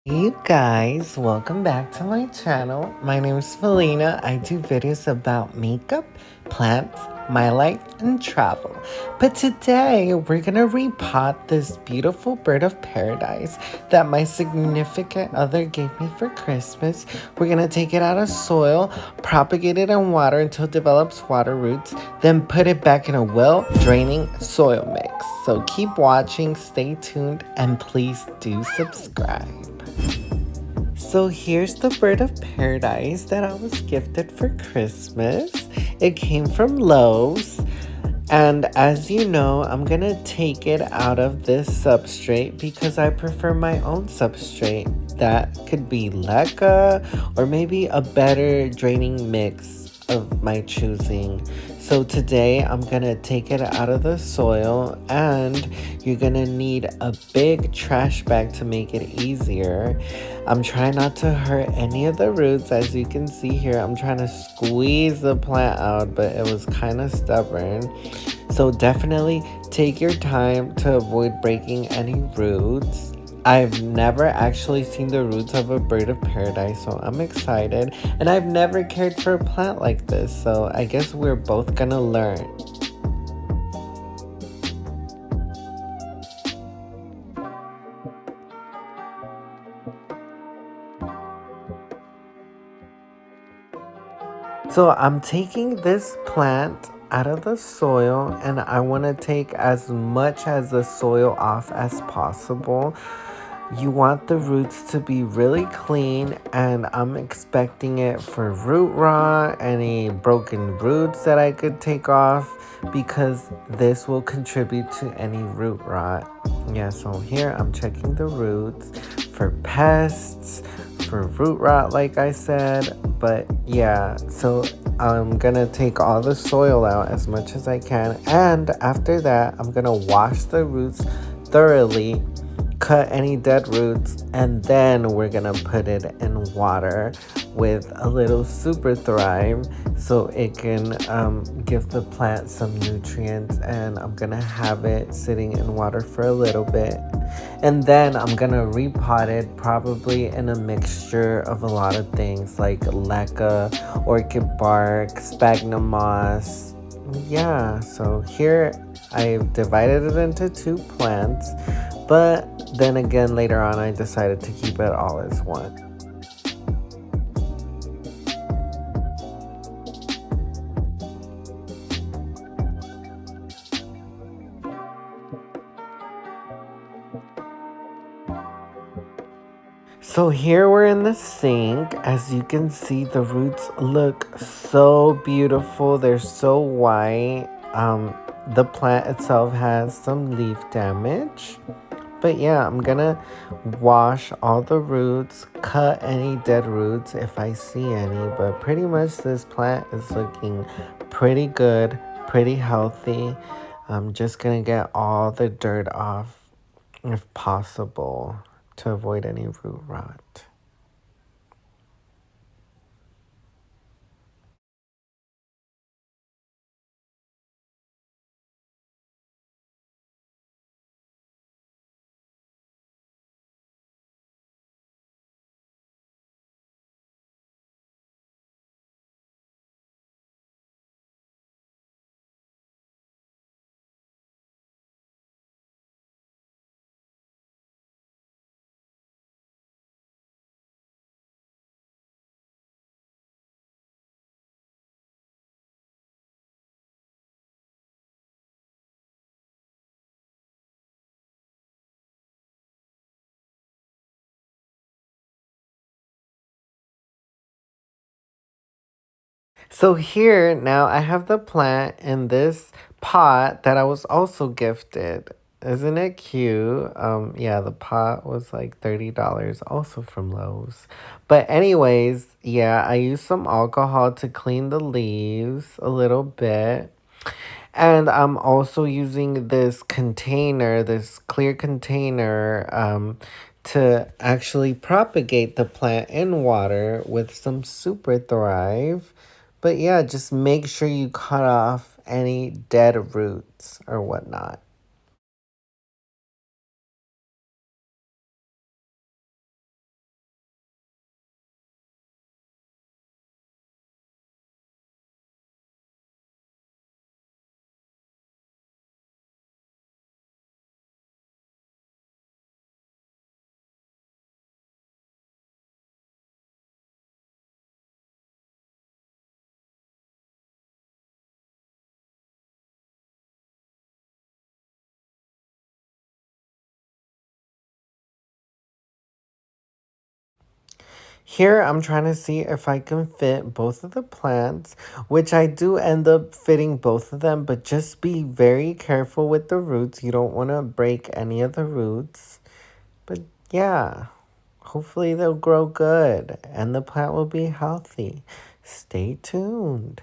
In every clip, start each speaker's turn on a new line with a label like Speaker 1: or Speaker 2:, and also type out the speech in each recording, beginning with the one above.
Speaker 1: You guys, welcome back to my channel. My name is Felina. I do videos about makeup, plants, my life, and travel. But today, we're gonna repot this beautiful bird of paradise that my significant other gave me for Christmas. We're gonna take it out of soil, propagate it in water until it develops water roots, then put it back in a well-draining soil mix. So keep watching, stay tuned, and please do subscribe. So here's the bird of paradise that I was gifted for Christmas. It came from Lowe's. And as you know, I'm gonna take it out of this substrate because I prefer my own substrate. That could be leca or maybe a better draining mix of my choosing. So today I'm gonna take it out of the soil, and you're gonna need a big trash bag to make it easier. I'm trying not to hurt any of the roots. As you can see here, I'm trying to squeeze the plant out, but it was kind of stubborn. So definitely take your time to avoid breaking any roots. I've never actually seen the roots of a bird of paradise, so I'm excited. And I've never cared for a plant like this, so I guess we're both gonna learn. So I'm taking this plant out of the soil, and I want to take as much as the soil off as possible. You want the roots to be really clean, and I'm expecting it for root rot, any broken roots that I could take off, because this will contribute to any root rot. Yeah, so here I'm checking the roots for pests, for root rot, like I said. But yeah, so I'm gonna take all the soil out as much as I can, and after that I'm gonna wash the roots thoroughly, cut any dead roots, and then we're gonna put it in water with a little super thrive so it can give the plant some nutrients. And I'm gonna have it sitting in water for a little bit, and then I'm gonna repot it, probably in a mixture of a lot of things like leca, orchid bark, sphagnum moss. Yeah, so here I've divided it into two plants, but then again later on I decided to keep it all as one. So here we're in the sink. As you can see, the roots look so beautiful. They're so white. The plant itself has some leaf damage. But yeah, I'm gonna wash all the roots, cut any dead roots if I see any. But pretty much this plant is looking pretty good, pretty healthy. I'm just gonna get all the dirt off if possible to avoid any root rot. So here now I have the plant in this pot that I was also gifted. Isn't it cute? Yeah, the pot was like $30, also from Lowe's. But anyways, yeah, I used some alcohol to clean the leaves a little bit. And I'm also using this container, this clear container, to actually propagate the plant in water with some Super Thrive. But yeah, just make sure you cut off any dead roots or whatnot. Here, I'm trying to see if I can fit both of the plants, which I do end up fitting both of them, but just be very careful with the roots. You don't want to break any of the roots. But yeah, hopefully they'll grow good and the plant will be healthy. Stay tuned.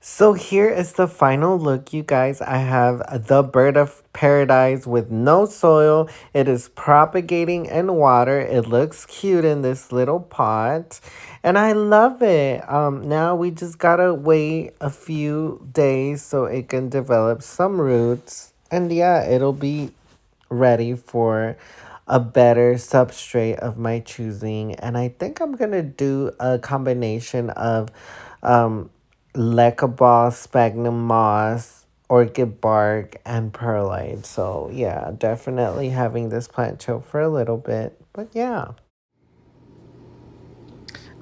Speaker 1: So here is the final look, you guys. I have the bird of paradise with no soil. It is propagating in water. It looks cute in this little pot. And I love it. Now we just gotta wait a few days so it can develop some roots. And yeah, it'll be ready for a better substrate of my choosing. And I think I'm gonna do a combination of um Lekaball, sphagnum moss, orchid bark, and perlite. So yeah, definitely having this plant chill for a little bit. But yeah.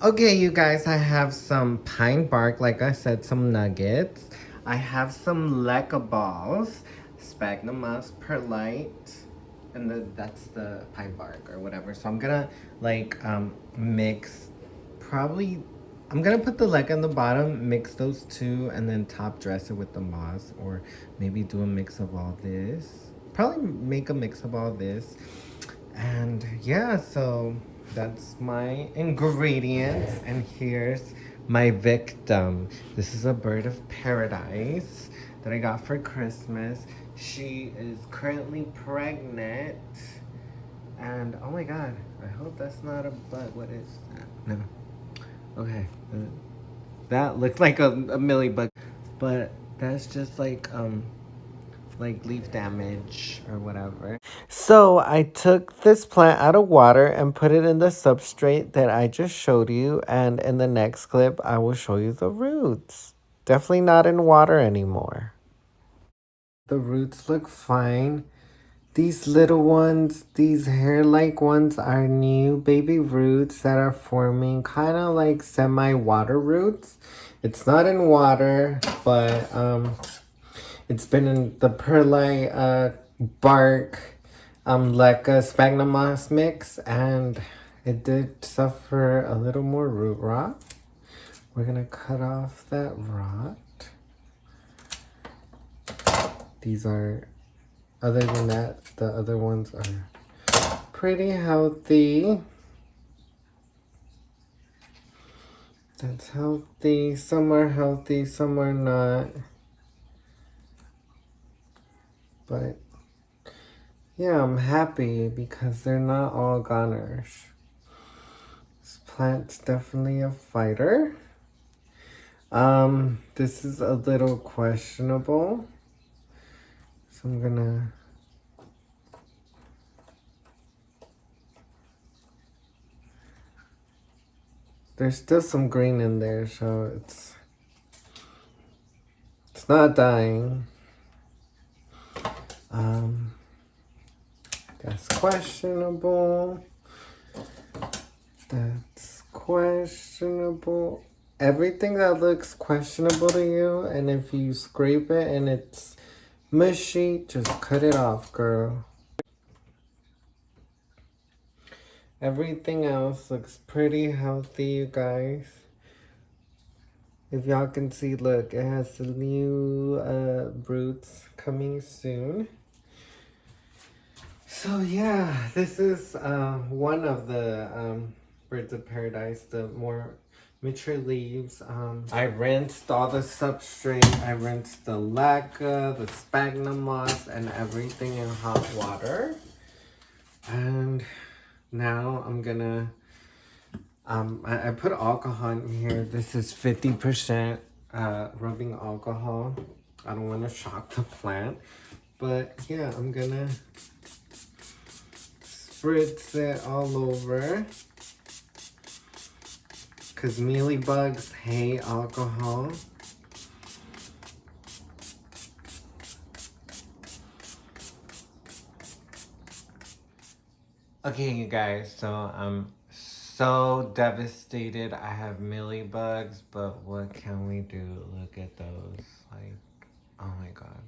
Speaker 1: Okay, you guys, I have some pine bark, like I said, some nuggets. I have some leca balls, sphagnum moss, perlite, and that's the pine bark or whatever. So I'm gonna mix, probably, I'm gonna put the leca in the bottom, mix those two, and then top dress it with the moss, or maybe do a mix of all this. Probably make a mix of all this. And yeah, so that's my ingredients. And here's my victim. This is a bird of paradise that I got for Christmas. She is currently pregnant. And oh my god, I hope that's not a bug. What is that? No. Okay. That looked like a millie bug. But that's just like leaf damage or whatever. So I took this plant out of water and put it in the substrate that I just showed you. And in the next clip, I will show you the roots. Definitely not in water anymore. The roots look fine. These little ones, these hair-like ones are new baby roots that are forming kind of like semi-water roots. It's not in water, but it's been in the perlite bark, like a sphagnum moss mix, and it did suffer a little more root rot. We're gonna cut off that rot. These are, other than that, the other ones are pretty healthy. That's healthy. Some are healthy, some are not. But yeah, I'm happy because they're not all goners. This plant's definitely a fighter. This is a little questionable. So I'm gonna there's still some green in there, so it's not dying. That's questionable. That's questionable. Everything that looks questionable to you, and if you scrape it and it's mushy, just cut it off, girl. Everything else looks pretty healthy, you guys. If y'all can see, look, it has some new roots coming soon. So yeah, this is one of the birds of paradise, the more mature leaves. I rinsed all the substrate. I rinsed the leca, the sphagnum moss, and everything in hot water. And now I'm gonna, I put alcohol in here. This is 50% rubbing alcohol. I don't want to shock the plant. But yeah, I'm gonna spritz it all over. Because mealybugs hate alcohol. Okay, you guys, so I'm so devastated. I have mealybugs, but what can we do? Look at those. Like, oh my god.